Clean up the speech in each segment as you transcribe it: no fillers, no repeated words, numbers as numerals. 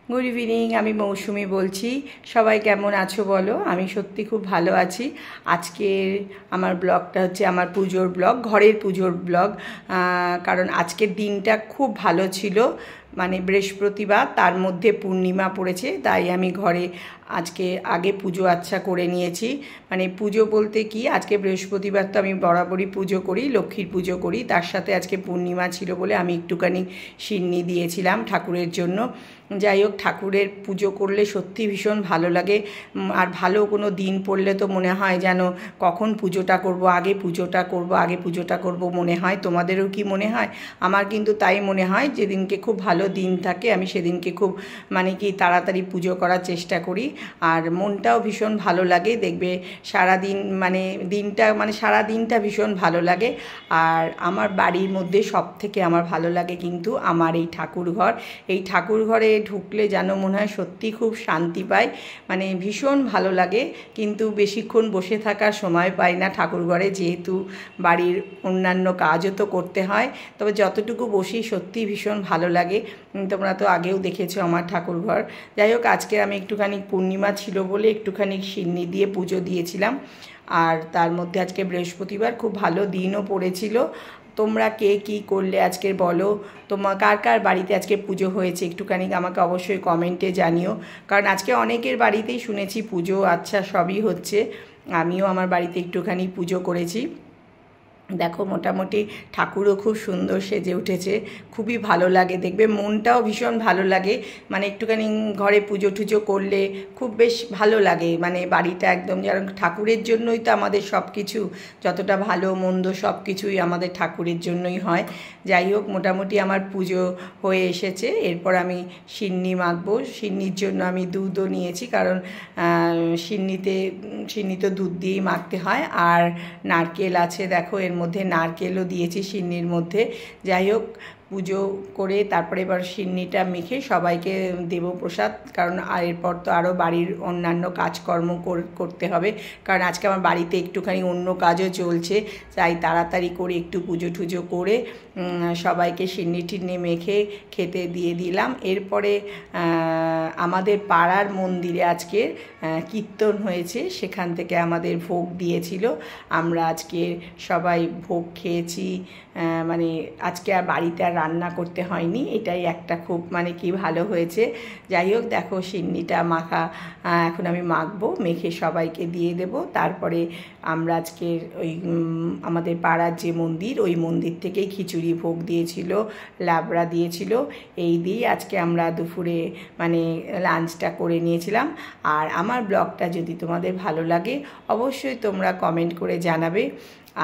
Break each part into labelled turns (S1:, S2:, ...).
S1: Good evening, আমি মৌসুমি বলছি। সবাই কেমন আছো বলো? আমি সত্যি খুব ভালো আছি। আজকের আমার ব্লগটা হচ্ছে আমার পুজোর ব্লগ, ঘরের পুজোর ব্লগ। কারণ আজকের দিনটা খুব ভালো ছিল, মানে বৃহস্পতিবার, তার মধ্যে পূর্ণিমা পড়েছে, তাই আমি ঘরে আজকে আগে পুজো আচ্ছা করে নিয়েছি। মানে পুজো বলতে কি, আজকে বৃহস্পতিবার তো আমি বরাবরই পুজো করি, লক্ষ্মীর পুজো করি, তার সাথে আজকে পূর্ণিমা ছিল বলে আমি একটুখানি সিন্নি দিয়েছিলাম ঠাকুরের জন্য। যাই হোক, ঠাকুরের পুজো করলে সত্যি ভীষণ ভালো লাগে। আর ভালো কোনো দিন পড়লে তো মনে হয় যেন কখন পুজোটা করব, আগে পুজোটা করব, আগে পুজোটা করব মনে হয়। তোমাদেরও কি মনে হয়? আমার কিন্তু তাই মনে হয়, যেদিনকে খুব ভালো দিন থাকে আমি সেদিনকে খুব মানে কি তাড়াতাড়ি পুজো করার চেষ্টা করি। আর মনটাও ভীষণ ভালো লাগে, দেখবে সারাদিন মানে দিনটা মানে সারা দিনটা ভীষণ ভালো লাগে। আর আমার বাড়ির মধ্যে সব থেকে আমার ভালো লাগে কিন্তু আমার এই ঠাকুরঘর। এই ঠাকুরঘরে ঢুকলে যেন মনে হয় সত্যি খুব শান্তি পাই, মানে ভীষণ ভালো লাগে। কিন্তু বেশিক্ষণ বসে থাকার সময় পাই না ঠাকুরঘরে, যেহেতু বাড়ির অন্যান্য কাজও তো করতে হয়। তবে যতটুকু বসি সত্যি ভীষণ ভালো লাগে। তোমরা তো আগেও দেখেছো আমার ঠাকুরঘর। যাই হোক, আজকে আমি একটুখানি পূর্ণিমা ছিল বলে একটুখানি সিন্নি দিয়ে পুজো দিয়েছিলাম। আর তার মধ্যে আজকে বৃহস্পতিবার, খুব ভালো দিনও পড়েছিল। তোমরা কে কী করলে আজকে বলো? কার কার বাড়িতে আজকে পুজো হয়েছে একটুখানি আমাকে অবশ্যই কমেন্টে জানিও। কারণ আজকে অনেকের বাড়িতেই শুনেছি পুজো আচ্ছা সবই হচ্ছে। আমিও আমার বাড়িতে একটুখানি পুজো করেছি। দেখো, মোটামুটি ঠাকুরও খুব সুন্দর সেজে উঠেছে, খুবই ভালো লাগে দেখবে, মনটাও ভীষণ ভালো লাগে। মানে একটুখানি ঘরে পুজো টুজো করলে খুব বেশ ভালো লাগে, মানে বাড়িটা একদম, কারণ ঠাকুরের জন্যই তো আমাদের সব কিছু, যতটা ভালো মন্দ সব কিছুই আমাদের ঠাকুরের জন্যই হয়। যাই হোক, মোটামুটি আমার পুজো হয়ে এসেছে। এরপর আমি সিন্নি মাখবো। সিন্নির জন্য আমি দুধও নিয়েছি, কারণ সিন্নি তো দুধ দিয়েই মাখতে হয়। আর নারকেল আছে, দেখো এর মধ্যে নারকেলও দিয়েছি সিন্নির মধ্যে। যাই হোক, পুজো করে তারপরে এবার সিন্নিটা মেখে সবাইকে দেব প্রসাদ, কারণ আর এরপর তো আরও বাড়ির অন্যান্য কাজকর্ম করতে হবে। কারণ আজকে আমার বাড়িতে একটুখানি অন্য কাজও চলছে, তাই তাড়াতাড়ি করে একটু পুজো টুজো করে সবাইকে সিন্নি টিন্নি মেখে খেতে দিয়ে দিলাম। এরপরে আমাদের পাড়ার মন্দিরে আজকে কীর্তন হয়েছে, সেখান থেকে আমাদের ভোগ দিয়েছিল। আমরা আজকে সবাই ভোগ খেয়েছি। মানে আজকে আর বাড়িতে আর রান্না করতে হয়নি, এটাই একটা খুব মানে কি ভালো হয়েছে। যাই হোক, দেখো সিন্নিটা মাখা এখন আমি মাখবো, মেখে সবাইকে দিয়ে দেব। তারপরে আমরা আজকে ওই আমাদের পাড়ার যে মন্দির, ওই মন্দির থেকেই খিচুড়ি ভোগ দিয়েছিল, লাবড়া দিয়েছিল। এই দিয়ে আজকে আমরা দুপুরে মানে লাঞ্চটা করে নিয়েছিলাম। আর আমার ব্লগটা যদি তোমাদের ভালো লাগে অবশ্যই তোমরা কমেন্ট করে জানাবে।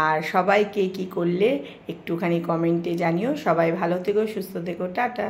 S1: আর সবাই কে কী করলে একটুখানি কমেন্টে জানিও। সবাই ভালো থেকো, সুস্থ থেকো, টাটা।